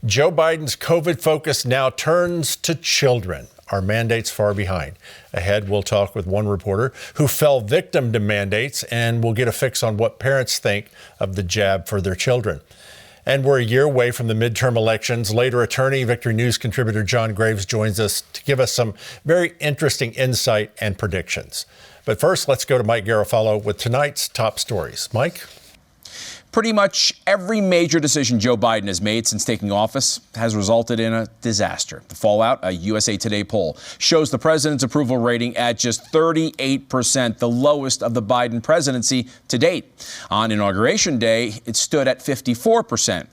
Joe Biden's COVID focus now turns to children. Are mandates far behind? Ahead, we'll talk with one reporter who fell victim to mandates, and we'll get a fix on what parents think of the jab for their children. And we're a year away from the midterm elections. Later, attorney, Victory News contributor John Graves joins us to give us some very interesting insight and predictions. But first, let's go to Mike Garofalo with tonight's top stories. Mike? Pretty much every major decision Joe Biden has made since taking office has resulted in a disaster. The fallout, a USA Today poll, shows the president's approval rating at just 38%, the lowest of the Biden presidency to date. On Inauguration Day, it stood at 54%.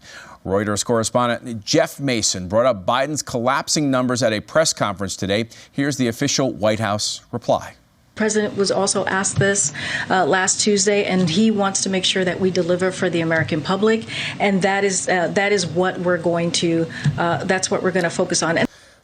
Reuters correspondent Jeff Mason brought up Biden's collapsing numbers at a press conference today. Here's the official White House reply. The president was also asked this last Tuesday, and he wants to make sure that we deliver for the American public, and that is what we're going to focus on.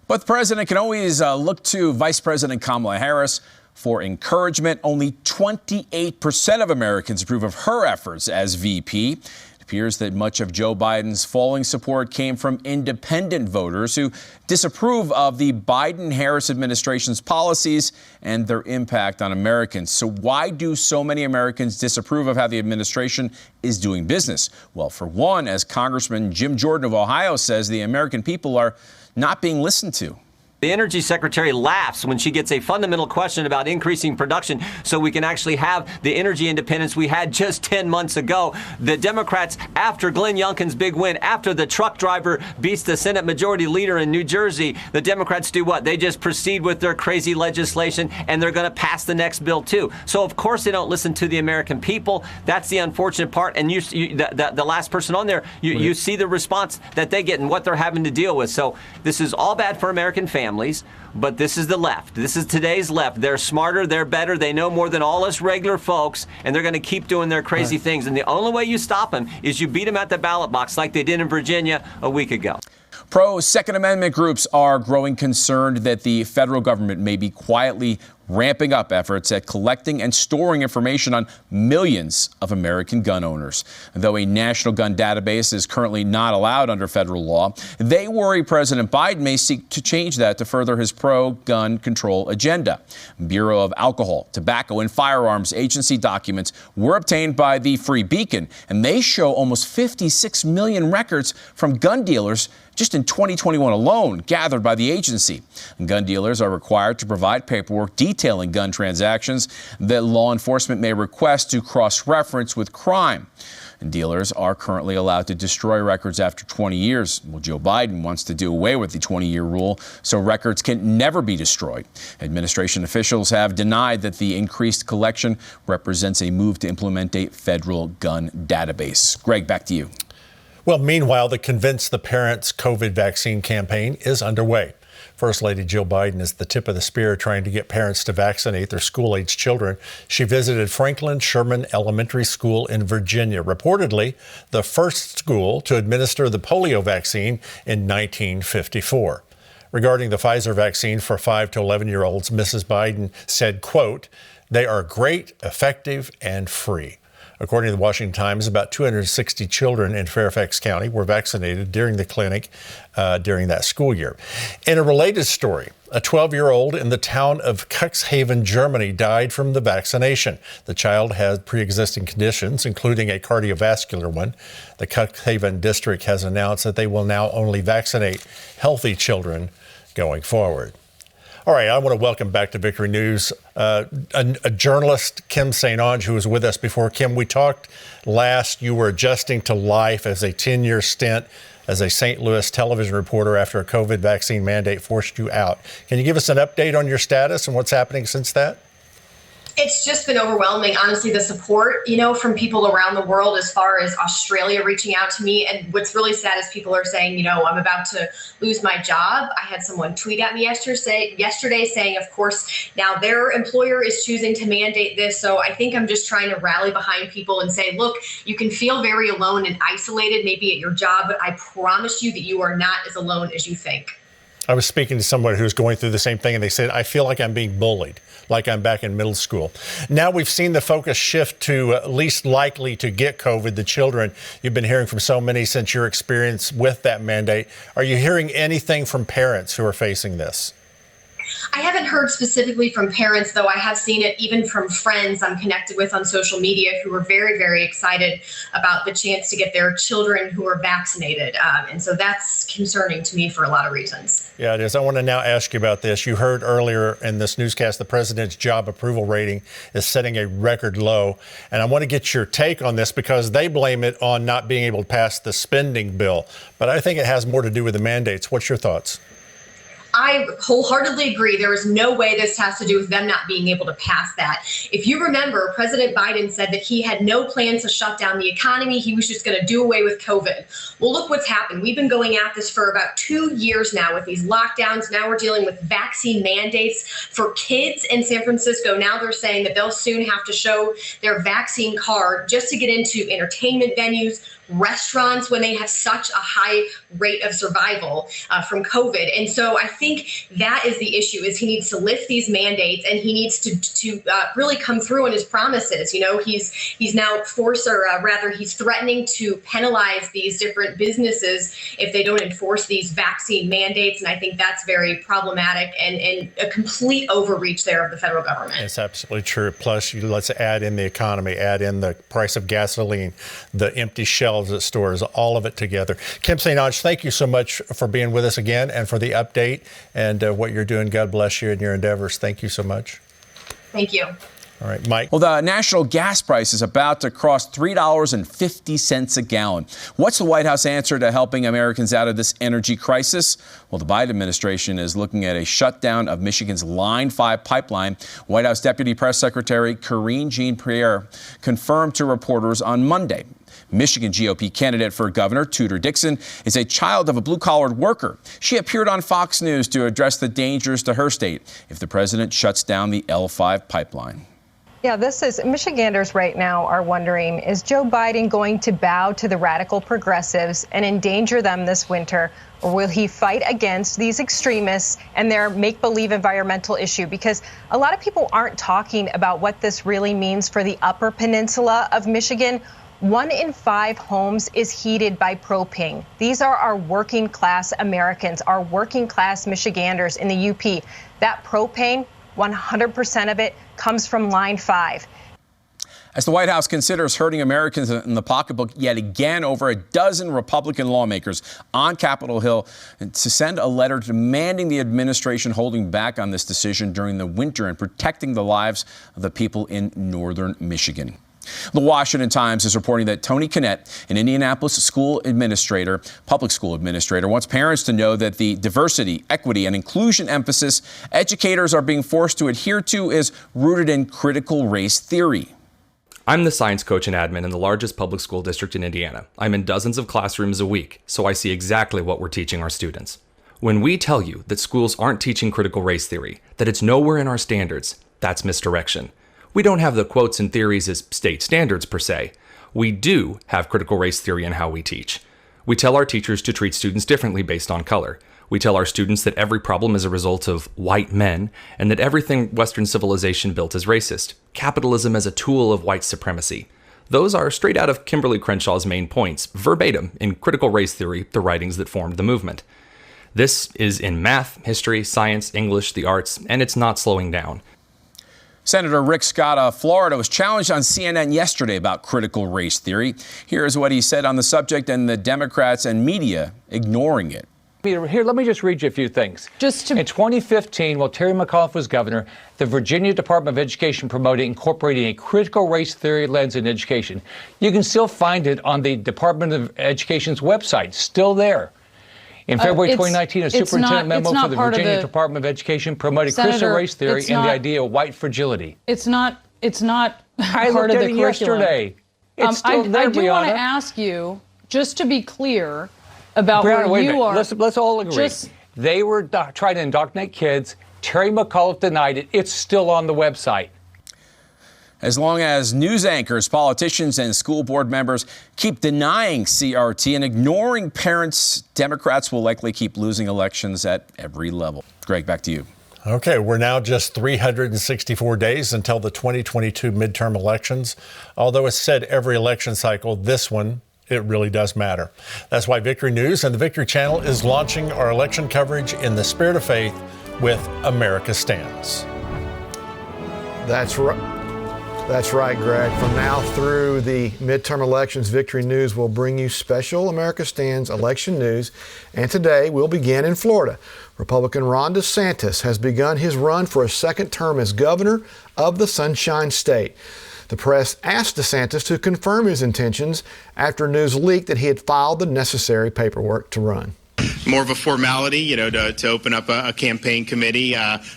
But the president can always look to Vice President Kamala Harris for encouragement. Only 28% of Americans approve of her efforts as VP. It appears that much of Joe Biden's falling support came from independent voters who disapprove of the Biden-Harris administration's policies and their impact on Americans. So why do so many Americans disapprove of how the administration is doing business? Well, for one, as Congressman Jim Jordan of Ohio says, the American people are not being listened to. The Energy Secretary laughs when she gets a fundamental question about increasing production so we can actually have the energy independence we had just 10 months ago. The Democrats, after Glenn Youngkin's big win, after the truck driver beats the Senate Majority Leader in New Jersey, the Democrats do what? They just proceed with their crazy legislation, and they're going to pass the next bill, too. So, of course, they don't listen to the American people. That's the unfortunate part. And the last person on there, you see the response that they get and what they're having to deal with. So this is all bad for American families. But this is the left. This is today's left. They're smarter. They're better. They know more than all us regular folks, and they're going to keep doing their crazy things. And the only way you stop them is you beat them at the ballot box like they did in Virginia a week ago. Pro-Second Amendment groups are growing concerned that the federal government may be quietly ramping up efforts at collecting and storing information on millions of American gun owners. Though a national gun database is currently not allowed under federal law, they worry President Biden may seek to change that to further his pro-gun control agenda. Bureau of Alcohol, Tobacco, and Firearms Agency documents were obtained by the Free Beacon, and they show almost 56 million records from gun dealers just in 2021 alone, gathered by the agency. Gun dealers are required to provide paperwork detailing gun transactions that law enforcement may request to cross-reference with crime. And dealers are currently allowed to destroy records after 20 years. Well, Joe Biden wants to do away with the 20-year rule so records can never be destroyed. Administration officials have denied that the increased collection represents a move to implement a federal gun database. Greg, back to you. Well, meanwhile, the Convince the Parents COVID vaccine campaign is underway. First Lady Jill Biden is the tip of the spear trying to get parents to vaccinate their school-aged children. She visited Franklin Sherman Elementary School in Virginia, reportedly the first school to administer the polio vaccine in 1954. Regarding the Pfizer vaccine for 5 to 11-year-olds, Mrs. Biden said, quote, "They are great, effective, and free." According to the Washington Times, about 260 children in Fairfax County were vaccinated during the clinic during that school year. In a related story, a 12-year-old in the town of Cuxhaven, Germany, died from the vaccination. The child had pre-existing conditions, including a cardiovascular one. The Cuxhaven district has announced that they will now only vaccinate healthy children going forward. All right, I want to welcome back to Victory News a journalist, Kim St. Onge, who was with us before. Kim, we talked last, you were adjusting to life as a 10-year stint as a St. Louis television reporter after a COVID vaccine mandate forced you out. Can you give us an update on your status and what's happening since that? It's just been overwhelming, honestly, the support, from people around the world, as far as Australia reaching out to me. And what's really sad is people are saying, I'm about to lose my job. I had someone tweet at me yesterday saying, of course, now their employer is choosing to mandate this. So I think I'm just trying to rally behind people and say, look, you can feel very alone and isolated, maybe at your job, but I promise you that you are not as alone as you think. I was speaking to someone who was going through the same thing, and they said, I feel like I'm being bullied, like I'm back in middle school. Now we've seen the focus shift to least likely to get COVID, the children. You've been hearing from so many since your experience with that mandate. Are you hearing anything from parents who are facing this? I haven't heard specifically from parents, though I have seen it even from friends I'm connected with on social media who are very, very excited about the chance to get their children who are vaccinated. And so that's concerning to me for a lot of reasons. Yeah, it is. I want to now ask you about this. You heard earlier in this newscast, the president's job approval rating is setting a record low. And I want to get your take on this because they blame it on not being able to pass the spending bill. But I think it has more to do with the mandates. What's your thoughts? I wholeheartedly agree. There is no way this has to do with them not being able to pass that. If you remember, President Biden said that he had no plans to shut down the economy. He was just going to do away with COVID. Well, look what's happened. We've been going at this for about 2 years now with these lockdowns. Now we're dealing with vaccine mandates for kids in San Francisco. Now they're saying that they'll soon have to show their vaccine card just to get into entertainment venues, restaurants, when they have such a high rate of survival from COVID. And so I think that is the issue, is he needs to lift these mandates and he needs to really come through on his promises. You know, he's now he's threatening to penalize these different businesses if they don't enforce these vaccine mandates. And I think that's very problematic and a complete overreach there of the federal government. It's absolutely true. Plus, let's add in the economy, add in the price of gasoline, the empty shelves at stores, all of it together. Kim St. Onge, thank you so much for being with us again and for the update and what you're doing. God bless you in your endeavors. Thank you so much. Thank you. All right, Mike. Well, the national gas price is about to cross $3.50 a gallon. What's the White House answer to helping Americans out of this energy crisis? Well, the Biden administration is looking at a shutdown of Michigan's Line 5 pipeline. White House Deputy Press Secretary Karine Jean-Pierre confirmed to reporters on Monday. Michigan GOP candidate for governor Tudor DIXON is a child of a blue-collar worker. She appeared on Fox News to address the dangers to her state if the president shuts down the L5 pipeline. Yeah, Michiganders right now are wondering, is Joe Biden going to bow to the radical progressives and endanger them this winter? Or will he fight against these extremists and their make-believe environmental issue? Because a lot of people aren't talking about what this really means for the Upper Peninsula of Michigan. 1 in 5 homes is heated by propane. These are our working class Americans, our working class Michiganders in the UP. That propane, 100% of it comes from Line 5. As the White House considers hurting Americans in the pocketbook yet again, over a dozen Republican lawmakers on Capitol Hill to send a letter demanding the administration holding back on this decision during the winter and protecting the lives of the people in northern Michigan. The Washington Times is reporting that Tony Kinnett, an Indianapolis public school administrator, wants parents to know that the diversity, equity, and inclusion emphasis educators are being forced to adhere to is rooted in critical race theory. I'm the science coach and admin in the largest public school district in Indiana. I'm in dozens of classrooms a week, so I see exactly what we're teaching our students. When we tell you that schools aren't teaching critical race theory, that it's nowhere in our standards, that's misdirection. We don't have the quotes and theories as state standards per se. We do have critical race theory in how we teach. We tell our teachers to treat students differently based on color. We tell our students that every problem is a result of white men and that everything Western civilization built is racist. Capitalism as a tool of white supremacy. Those are straight out of Kimberly Crenshaw's main points, verbatim in critical race theory, the writings that formed the movement. This is in math, history, science, English, the arts, and it's not slowing down. Senator Rick Scott of Florida was challenged on CNN yesterday about critical race theory. Here's what he said on the subject and the Democrats and media ignoring it. Here, let me just read you a few things. In 2015, while Terry McAuliffe was governor, the Virginia Department of Education promoted incorporating a critical race theory lens in education. You can still find it on the Department of Education's website, still there. In February 2019, a superintendent memo for the Virginia Department of Education promoted critical race theory and the idea of white fragility. It's not I part looked of at the it curriculum. yesterday. It's still there, I do want to Brianna. ask you, just to be clear about Brianna, where wait a you minute. are. Let's all agree. They were trying to indoctrinate kids. Terry McAuliffe denied it. It's still on the website. As long as news anchors, politicians, and school board members keep denying CRT and ignoring parents, Democrats will likely keep losing elections at every level. Greg, back to you. Okay, we're now just 364 days until the 2022 midterm elections. Although it's said every election cycle, this one, it really does matter. That's why Victory News and the Victory Channel is launching our election coverage in the spirit of faith with America Stands. That's right. That's right, Greg. From now through the midterm elections, Victory News will bring you special America Stands election news. And today we'll begin in Florida. Republican Ron DeSantis has begun his run for a second term as governor of the Sunshine State. The press asked DeSantis to confirm his intentions after news leaked that he had filed the necessary paperwork to run. More of a formality, to open up a campaign committee.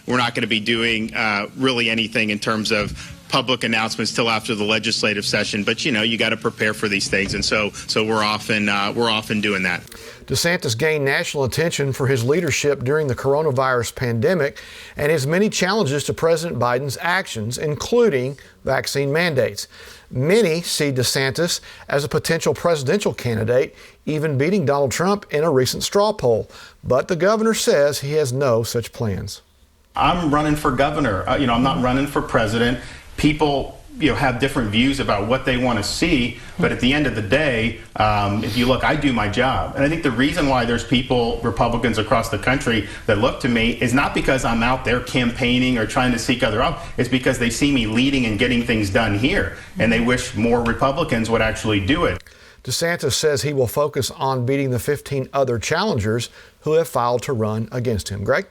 We're not going to be doing really anything in terms of public announcements till after the legislative session, but you got to prepare for these things, and so we're often doing that. DeSantis gained national attention for his leadership during the coronavirus pandemic and his many challenges to President Biden's actions, including vaccine mandates. Many see DeSantis as a potential presidential candidate, even beating Donald Trump in a recent straw poll. But the governor says he has no such plans. I'm running for governor. I'm not running for president. People, have different views about what they want to see, but at the end of the day, if you look, I do my job. And I think the reason why there's people, Republicans across the country, that look to me is not because I'm out there campaigning or trying to seek other office. It's because they see me leading and getting things done here, and they wish more Republicans would actually do it. DeSantis says he will focus on beating the 15 other challengers who have filed to run against him. Greg?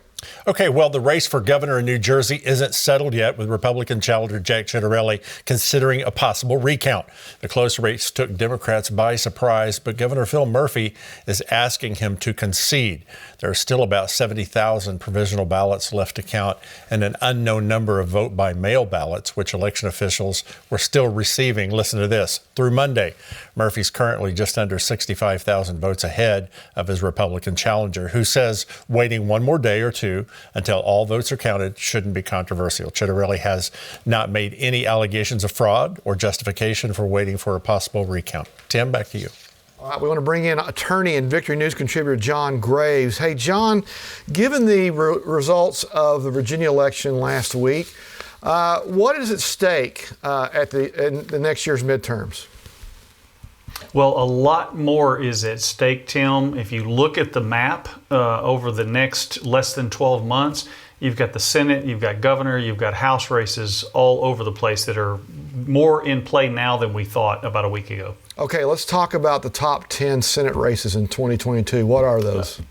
Okay, well, the race for governor in New Jersey isn't settled yet, with Republican challenger Jack Ciattarelli considering a possible recount. The close race took Democrats by surprise, but Governor Phil Murphy is asking him to concede. There are still about 70,000 provisional ballots left to count and an unknown number of vote-by-mail ballots, which election officials were still receiving. Listen to this. Through Monday, Murphy's currently just under 65,000 votes ahead of his Republican challenger, who says waiting one more day or two until all votes are counted shouldn't be controversial. Ciattarelli has not made any allegations of fraud or justification for waiting for a possible recount. Tim, back to you. All right, we want to bring in attorney and Victory News contributor John Graves. Hey, John, given the results of the Virginia election last week, what is at stake in the next year's midterms? Well, a lot more is at stake, Tim. If you look at the map over the next less than 12 months, you've got the Senate, you've got governor, you've got House races all over the place that are more in play now than we thought about a week ago. Okay, let's talk about the top 10 Senate races in 2022. What are those?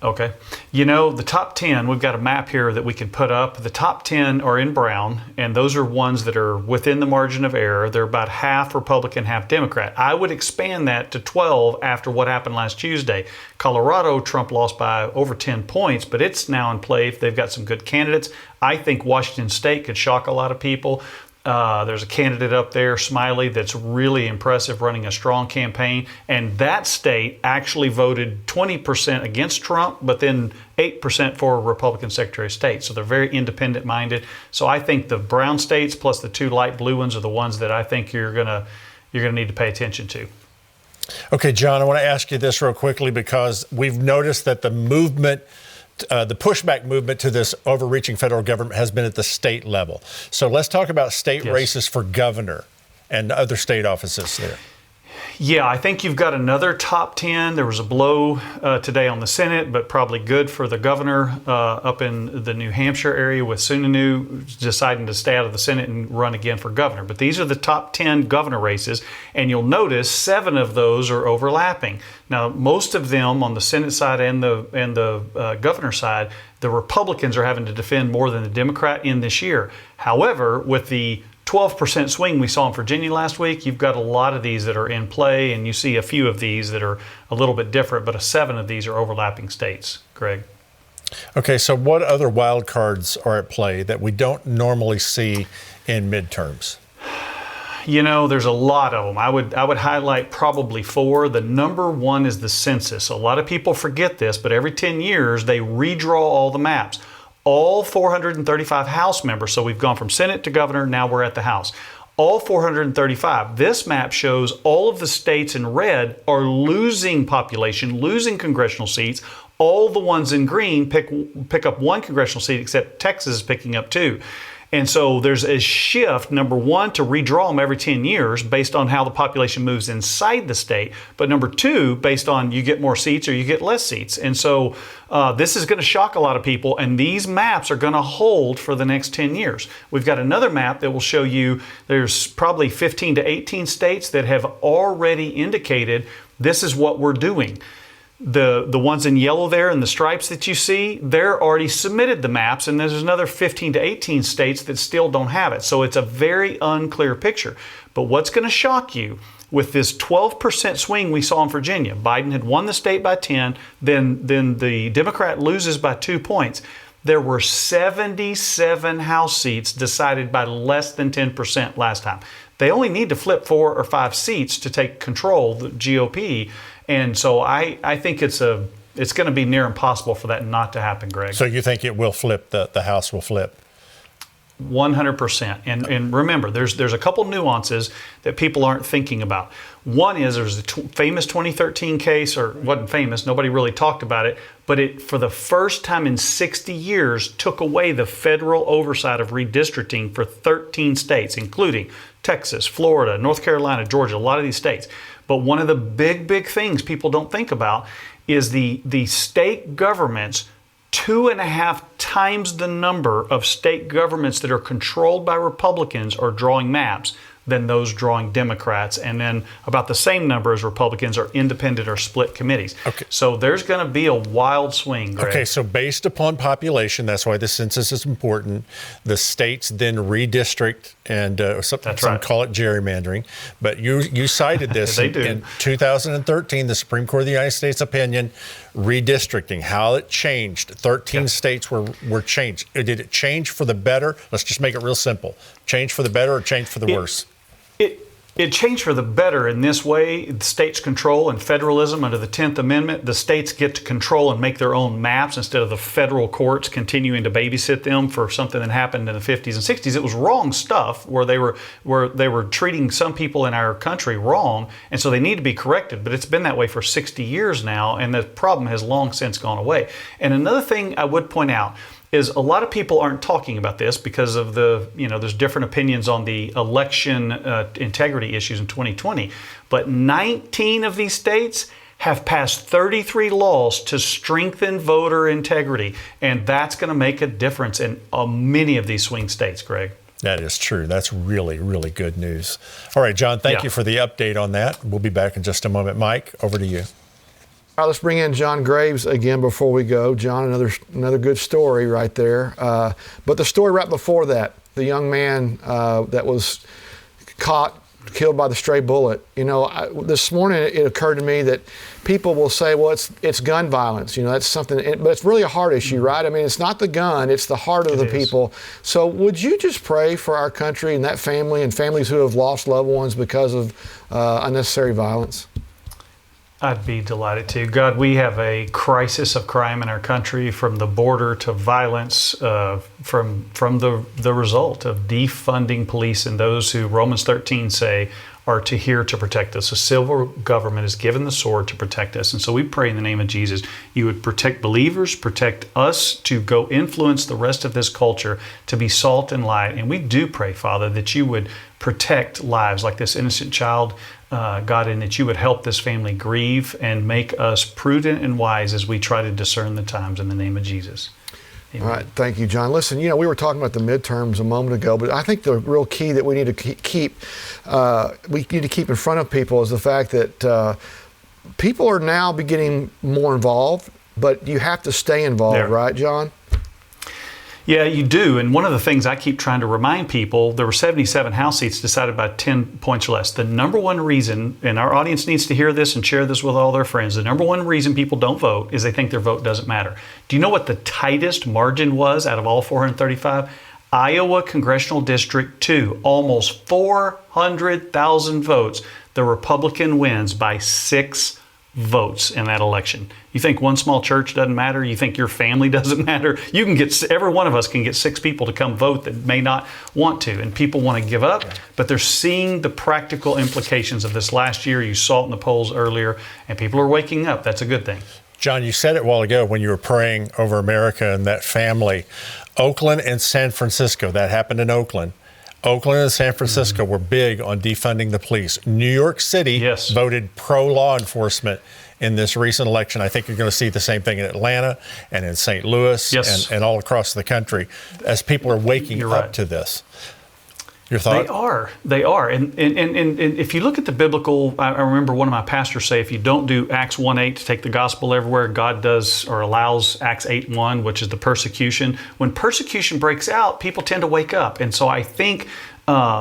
Okay. The top 10, we've got a map here that we can put up. The top 10 are in brown, and those are ones that are within the margin of error. They're about half Republican, half Democrat. I would expand that to 12 after what happened last Tuesday. Colorado, Trump lost by over 10 points, but it's now in play. They've got some good candidates. I think Washington State could shock a lot of people. There's a candidate up there, Smiley, that's really impressive, running a strong campaign. And that state actually voted 20% against Trump, but then 8% for a Republican Secretary of State. So they're very independent minded. So I think the brown states plus the two light blue ones are the ones that I think you're gonna need to pay attention to. Okay, John, I want to ask you this real quickly, because we've noticed that the pushback movement to this overreaching federal government has been at the state level. So let's talk about state races for governor and other state offices there. Yeah, I think you've got another top 10. There was a blow today on the Senate, but probably good for the governor up in the New Hampshire area with Sununu deciding to stay out of the Senate and run again for governor. But these are the top 10 governor races, and you'll notice 7 of those are overlapping. Now, most of them on the Senate side and the governor side, the Republicans are having to defend more than the Democrat in this year. However, with the 12% swing we saw in Virginia last week, you've got a lot of these that are in play, and you see a few of these that are a little bit different, but 7 of these are overlapping states. Greg? Okay, so what other wild cards are at play that we don't normally see in midterms? There's a lot of them. I would highlight probably 4. The number one is the census. A lot of people forget this, but every 10 years they redraw all the maps. all 435 House members, so we've gone from Senate to governor, now we're at the House. All 435. This map shows all of the states in red are losing population, losing congressional seats. All the ones in green pick up one congressional seat, except Texas is picking up 2. And so there's a shift, number one, to redraw them every 10 years based on how the population moves inside the state. But number two, based on you get more seats or you get less seats. And so this is going to shock a lot of people. And these maps are going to hold for the next 10 years. We've got another map that will show you there's probably 15 to 18 states that have already indicated this is what we're doing. The ones in yellow there and the stripes that you see, they're already submitted the maps, and there's another 15 to 18 states that still don't have it. So it's a very unclear picture. But what's going to shock you with this 12% swing we saw in Virginia, Biden had won the state by 10, then the Democrat loses by 2 points. There were 77 House seats decided by less than 10% last time. They only need to flip 4 or 5 seats to take control, the GOP. And so I think it's going to be near impossible for that not to happen, Greg. So you think it will flip, the House will flip? 100%. And remember, there's a couple nuances that people aren't thinking about. One is there's a famous 2013 case, or wasn't famous, nobody really talked about it, but it, for the first time in 60 years, took away the federal oversight of redistricting for 13 states, including Texas, Florida, North Carolina, Georgia, a lot of these states. But one of the big things people don't think about is the state governments, 2.5 times the number of state governments that are controlled by Republicans are drawing maps than those drawing Democrats, and then about the same number as Republicans are independent or split committees. Okay. So there's going to be a wild swing, Greg. Okay, so based upon population, that's why the census is important, the states then redistrict, and some call it gerrymandering, but you cited this in 2013, the Supreme Court of the United States opinion, redistricting, how it changed. 13 states were changed. Did it change for the better? Let's just make it real simple. Change for the better or change for the worse? It changed for the better in this way. The states control and federalism under the 10th Amendment. The states get to control and make their own maps instead of the federal courts continuing to babysit them for something that happened in the 50s and 60s. It was wrong stuff where they were treating some people in our country wrong, and so they need to be corrected. But it's been that way for 60 years now, and the problem has long since gone away. And another thing I would point out is a lot of people aren't talking about this because of there's different opinions on the election integrity issues in 2020. But 19 of these states have passed 33 laws to strengthen voter integrity. And that's going to make a difference in many of these swing states, Greg. That is true. That's really, really good news. All right, John, thank you for the update on that. We'll be back in just a moment. Mike, over to you. All right, let's bring in John Graves again before we go. John, another good story right there. But the story right before that, the young man that was killed by the stray bullet. This morning it occurred to me that people will say, well, it's gun violence. That's something, but it's really a heart issue, right? I mean, it's not the gun, it's the heart of the people. So would you just pray for our country and that family and families who have lost loved ones because of unnecessary violence? I'd be delighted to. God, we have a crisis of crime in our country, from the border to violence, from the result of defunding police and those who Romans 13 say are here to protect us. The civil government is given the sword to protect us. And so we pray in the name of Jesus, you would protect believers, protect us to go influence the rest of this culture, to be salt and light. And we do pray, Father, that you would protect lives like this innocent child, God, and that you would help this family grieve and make us prudent and wise as we try to discern the times in the name of Jesus. Amen. All right, thank you, John. Listen, we were talking about the midterms a moment ago, but I think the real key that we need to keep in front of people is the fact that people are now getting more involved, but you have to stay involved, right, John? Yeah, you do. And one of the things I keep trying to remind people, there were 77 House seats decided by 10 points or less. The number one reason, and our audience needs to hear this and share this with all their friends, the number one reason people don't vote is they think their vote doesn't matter. Do you know what the tightest margin was out of all 435? Iowa Congressional District 2, almost 400,000 votes. The Republican wins by 6 votes in that election. You think one small church doesn't matter? You think your family doesn't matter? You can get, every one of us can get 6 people to come vote that may not want to, and people want to give up, but they're seeing the practical implications of this last year. You saw it in the polls earlier, and people are waking up. That's a good thing. John, you said it a while ago when you were praying over America and that family. Oakland and San Francisco, that happened in Oakland. Oakland and San Francisco were big on defunding the police. New York City voted pro-law enforcement in this recent election. I think you're going to see the same thing in Atlanta and in St. Louis and all across the country as people are waking up to this. Your thought? They are. And if you look at the biblical, I remember one of my pastors say, if you don't do Acts 1:8 to take the gospel everywhere, God does or allows Acts 8:1, which is the persecution. When persecution breaks out, people tend to wake up. And so I think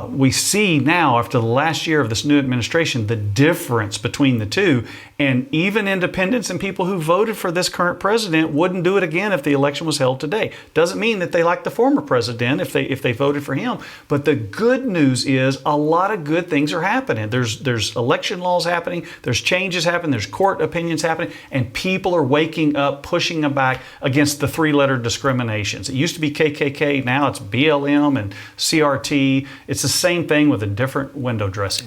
we see now, after the last year of this new administration, the difference between the two. And even independents and people who voted for this current president wouldn't do it again if the election was held today. Doesn't mean that they like the former president if they voted for him. But the good news is a lot of good things are happening. There's election laws happening. There's changes happening. There's court opinions happening. And people are waking up, pushing them back against the 3-letter discriminations. It used to be KKK. Now it's BLM and CRT. It's the same thing with a different window dressing.